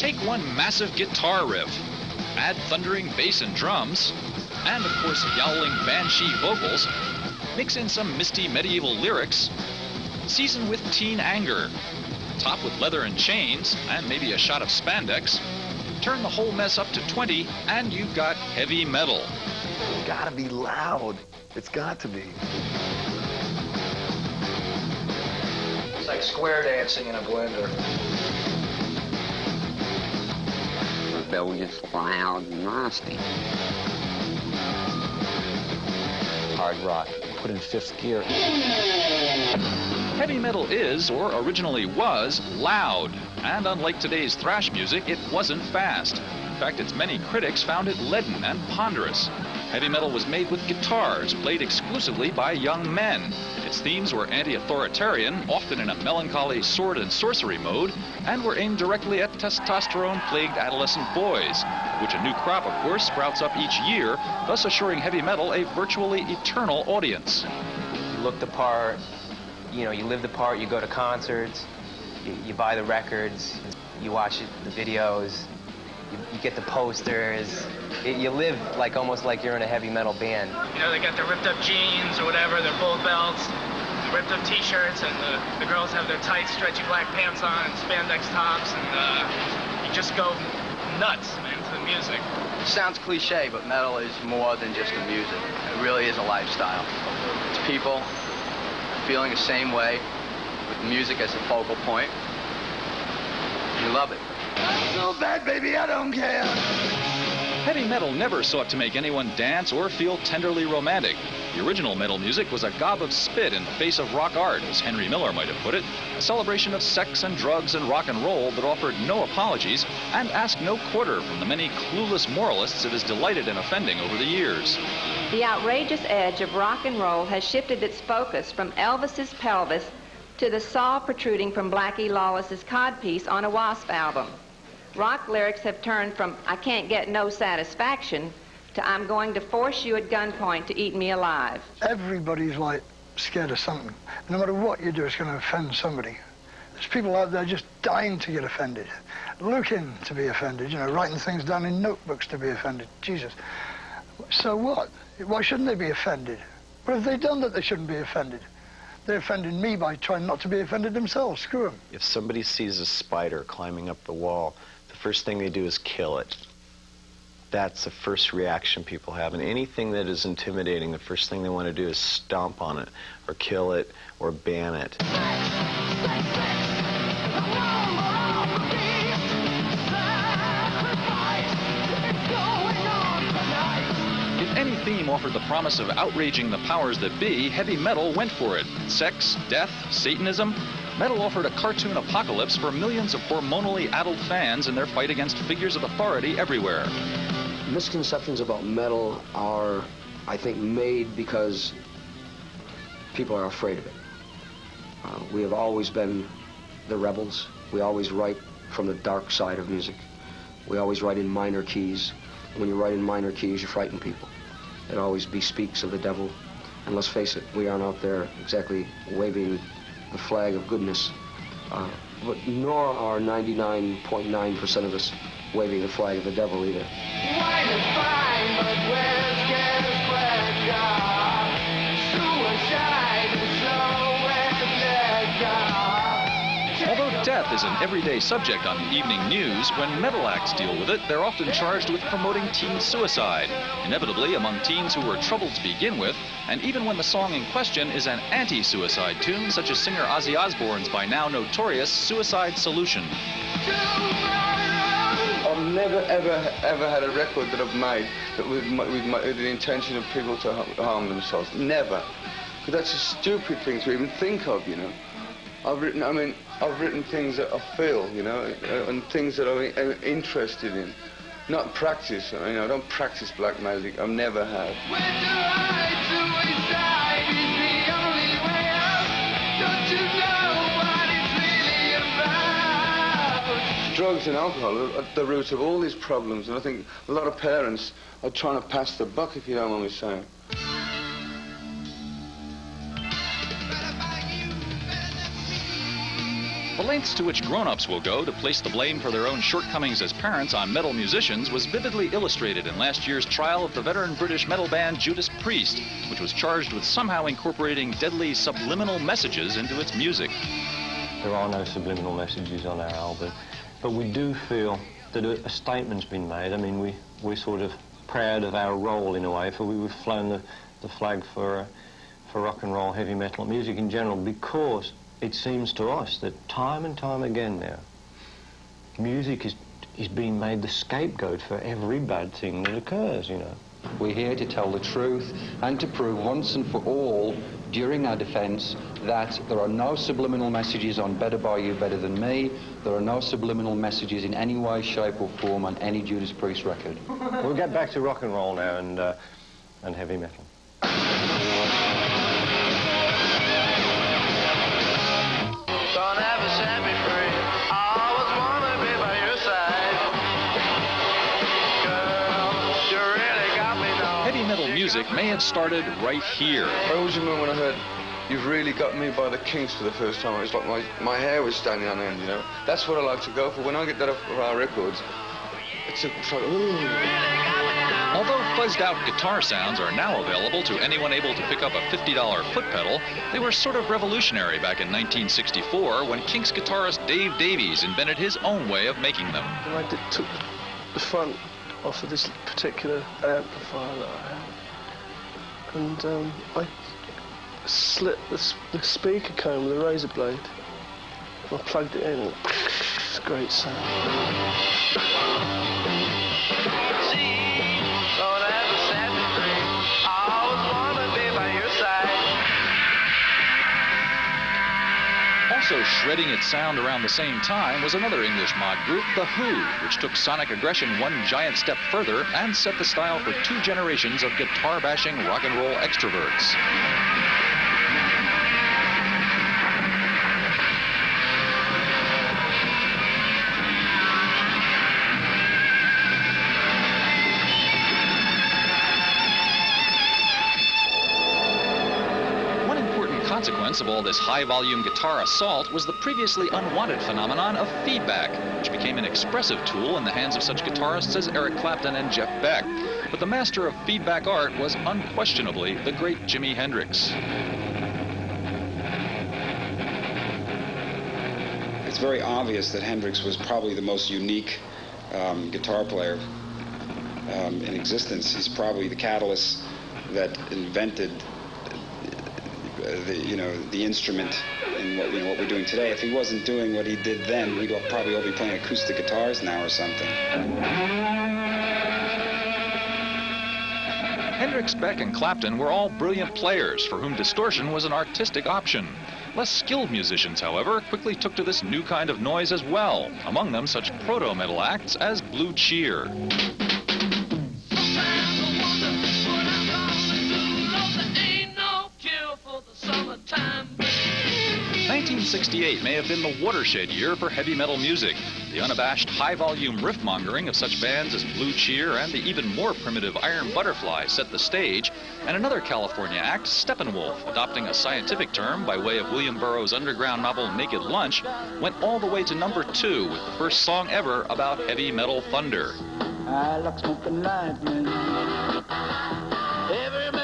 Take one massive guitar riff, add thundering bass and drums, and of course yowling banshee vocals, mix in some misty medieval lyrics, season with teen anger, top with leather and chains, and maybe a shot of spandex, turn the whole mess up to 20, and you've got heavy metal. It's gotta be loud. It's got to be. It's like square dancing in a blender. Rebellious, loud, and nasty. Hard rock, put in fifth gear. Heavy metal is, or originally was, loud, and unlike today's thrash music, it wasn't fast. In fact, its many critics found it leaden and ponderous. Heavy metal was made with guitars, played exclusively by young men. Its themes were anti-authoritarian, often in a melancholy sword and sorcery mode, and were aimed directly at testosterone-plagued adolescent boys, of which a new crop, of course, sprouts up each year, thus assuring heavy metal a virtually eternal audience. You look the part, you know, you live the part, you go to concerts, you buy the records, you watch the videos, you get the posters. You live like almost like you're in a heavy metal band. You know, they got their ripped up jeans or whatever, their bull belts, ripped up t-shirts, and the girls have their tight, stretchy black pants on and spandex tops, and you just go nuts, man, to the music. It sounds cliche, but metal is more than just the music. It really is a lifestyle. It's people feeling the same way with music as a focal point. You love it. So bad, baby, I don't care. Heavy metal never sought to make anyone dance or feel tenderly romantic. The original metal music was a gob of spit in the face of rock art, as Henry Miller might have put it, a celebration of sex and drugs and rock and roll that offered no apologies and asked no quarter from the many clueless moralists it has delighted in offending over the years. The outrageous edge of rock and roll has shifted its focus from Elvis's pelvis to the saw protruding from Blackie Lawless's codpiece on a Wasp album. Rock lyrics have turned from "I can't get no satisfaction" to "I'm going to force you at gunpoint to eat me alive." Everybody's like scared of something. No matter what you do, it's going to offend somebody. There's people out there just dying to get offended, looking to be offended, you know, writing things down in notebooks to be offended. Jesus. So what? Why shouldn't they be offended? What have they done that they shouldn't be offended? They offended me by trying not to be offended themselves. Screw them. If somebody sees a spider climbing up the wall, the first thing they do is kill it. That's the first reaction people have. And anything that is intimidating, the first thing they want to do is stomp on it, or kill it, or ban it. If any theme offered the promise of outraging the powers that be, heavy metal went for it. Sex, death, Satanism. Metal offered a cartoon apocalypse for millions of hormonally addled fans in their fight against figures of authority everywhere. Misconceptions about metal are, I think, made because people are afraid of it. We have always been the rebels. We always write from the dark side of music. We always write in minor keys. When you write in minor keys, you frighten people. It always bespeaks of the devil. And let's face it, we aren't out there exactly waving the flag of goodness, but nor are 99.9% of us waving the flag of the devil either. Although death is an everyday subject on the evening news, when metal acts deal with it, they're often charged with promoting teen suicide, inevitably among teens who were troubled to begin with, and even when the song in question is an anti-suicide tune, such as singer Ozzy Osbourne's by now notorious Suicide Solution. I've never, ever had a record that I've made that with the intention of people to harm themselves. Never. Because that's a stupid thing to even think of, you know. I've written things that I feel, you know, and things that I'm interested in. Not practice, you know, I don't practice black magic. I've never have. Drugs and alcohol are at the root of all these problems, and I think a lot of parents are trying to pass the buck, if you don't mind me saying. The lengths to which grown-ups will go to place the blame for their own shortcomings as parents on metal musicians was vividly illustrated in last year's trial of the veteran British metal band Judas Priest, which was charged with somehow incorporating deadly subliminal messages into its music. There are no subliminal messages on our album, but we do feel that a statement's been made. I mean, we're sort of proud of our role in a way, for we've flown the flag for rock and roll, heavy metal music in general, because it seems to us that time and time again now, music is being made the scapegoat for every bad thing that occurs, you know. We're here to tell the truth and to prove once and for all during our defense that there are no subliminal messages on Better By You, Better Than Me. There are no subliminal messages in any way, shape or form on any Judas Priest record. We'll get back to rock and roll now and heavy metal. Don't ever set me free. I always wanna be by your side. Girl, you really got me now. Heavy metal music may have started right here. I always remember when I heard You've Really Got Me by the Kinks for the first time. It was like my hair was standing on end, you know. That's what I like to go for. When I get that off of our records, it's like, ooh. Although fuzzed-out guitar sounds are now available to anyone able to pick up a $50 foot pedal, they were sort of revolutionary back in 1964 when Kinks guitarist Dave Davies invented his own way of making them. I took the front off of this particular amplifier that I had, and I slit the speaker cone with a razor blade. I plugged it in, and it's a great sound. Also shredding its sound around the same time was another English mod group, The Who, which took sonic aggression one giant step further and set the style for 2 generations of guitar-bashing rock and roll extroverts. Consequence of all this high-volume guitar assault was the previously unwanted phenomenon of feedback, which became an expressive tool in the hands of such guitarists as Eric Clapton and Jeff Beck. But the master of feedback art was unquestionably the great Jimi Hendrix. It's very obvious that Hendrix was probably the most unique guitar player in existence. He's probably the catalyst that invented the instrument and what we're doing today. If he wasn't doing what he did then, we'd probably all be playing acoustic guitars now or something. Hendrix, Beck, and Clapton were all brilliant players for whom distortion was an artistic option. Less skilled musicians, however, quickly took to this new kind of noise as well, among them such proto-metal acts as Blue Cheer. 1968 may have been the watershed year for heavy metal music. The unabashed high-volume riff-mongering of such bands as Blue Cheer and the even more primitive Iron Butterfly set the stage, and another California act, Steppenwolf, adopting a scientific term by way of William Burroughs' underground novel Naked Lunch, went all the way to number 2 with the first song ever about heavy metal thunder. I like smoking lightning. Everybody